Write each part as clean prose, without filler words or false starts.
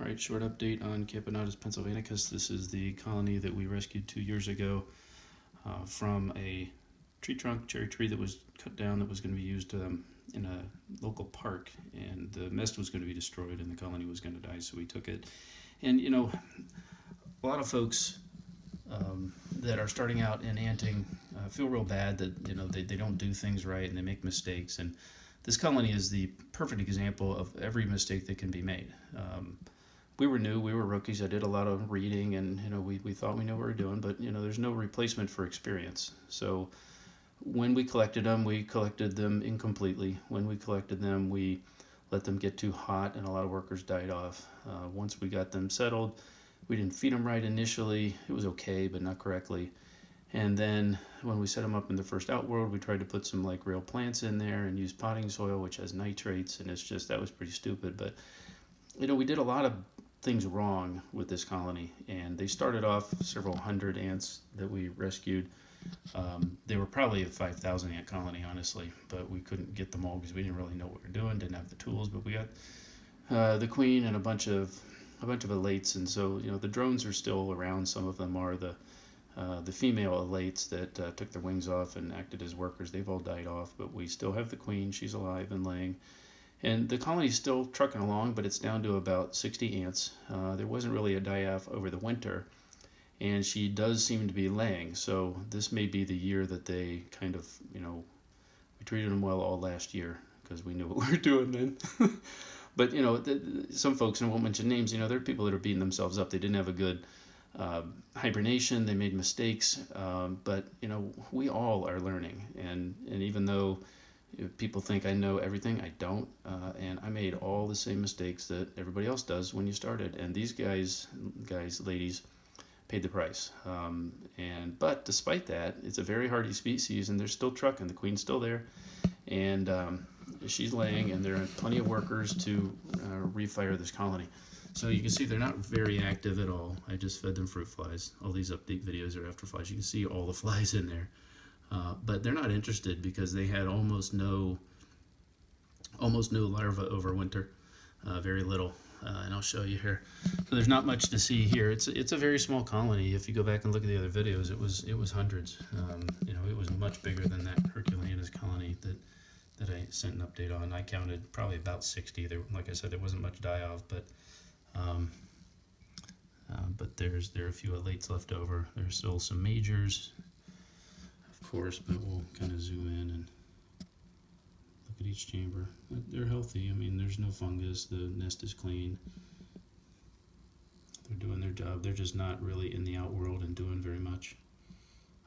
Alright, short update on Camponotus pennsylvanicus. This is the colony that we rescued 2 years ago from a tree trunk, cherry tree that was cut down that was going to be used in a local park, and the nest was going to be destroyed and the colony was going to die, so we took it. And you know, a lot of folks that are starting out in anting feel real bad that they don't do things right and they make mistakes, and this colony is the perfect example of every mistake that can be made. We were new, we were rookies. I did a lot of reading, and we thought we knew what we were doing, but there's no replacement for experience. So when we collected them incompletely. When we collected them, we let them get too hot and a lot of workers died off. Once we got them settled, we didn't feed them right initially. It was okay, but not correctly. And then when we set them up in the first outworld, we tried to put some like real plants in there and use potting soil, which has nitrates, and that was pretty stupid. But we did a lot of things wrong with this colony, and they started off several hundred ants that we rescued. They were probably a 5,000 ant colony, honestly, but we couldn't get them all because we didn't really know what we were doing, didn't have the tools. But we got the queen and a bunch of elates, and so the drones are still around. Some of them are the female elates that took their wings off and acted as workers. They've all died off, but we still have the queen. She's alive and laying. And the colony's still trucking along, but it's down to about 60 ants. There wasn't really a die-off over the winter, and she does seem to be laying. So this may be the year that they kind of, we treated them well all last year because we knew what we were doing then. But, some folks, and I won't mention names, there are people that are beating themselves up. They didn't have a good hibernation. They made mistakes. But, we all are learning. And even though people think I know everything, I don't, and I made all the same mistakes that everybody else does when you started, and these ladies paid the price. But despite that, it's a very hardy species, and they're still trucking. The queen's still there, and she's laying, and there are plenty of workers to refire this colony. So you can see they're not very active at all. I just fed them fruit flies. All these update videos are after flies. You can see all the flies in there. But they're not interested because they had almost no larvae over winter, very little, and I'll show you here. So there's not much to see here. It's a very small colony. If you go back and look at the other videos, it was hundreds. It was much bigger than that Herculeanus colony that I sent an update on. I counted probably about 60. Like I said, there wasn't much die-off, but there are a few elates left over. There's still some majors, of course, but we'll kind of zoom in and look at each chamber. They're healthy. I mean, there's no fungus. The nest is clean. They're doing their job. They're just not really in the outworld and doing very much.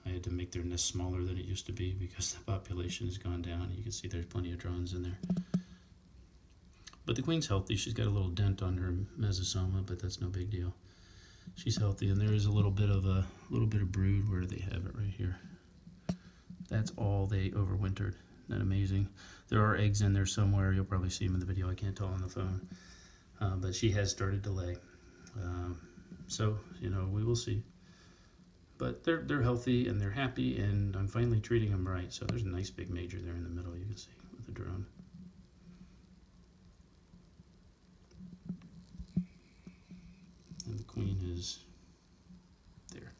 I had to make their nest smaller than it used to be because the population has gone down. You can see there's plenty of drones in there. But the queen's healthy. She's got a little dent on her mesosoma, but that's no big deal. She's healthy, and there is a little bit of brood where they have it right here. That's all they overwintered. Isn't that amazing? There are eggs in there somewhere. You'll probably see them in the video. I can't tell on the phone. But she has started to lay. So, we will see. But they're healthy and they're happy, and I'm finally treating them right. So there's a nice big major there in the middle, you can see, with the drone. And the queen is there.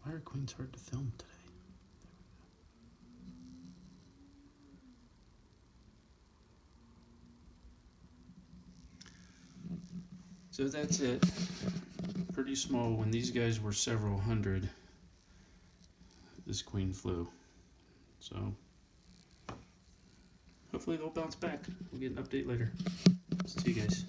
Why are queens hard to film today? So that's it. Pretty small. When these guys were several hundred, this queen flew. So hopefully they'll bounce back. We'll get an update later. See you guys.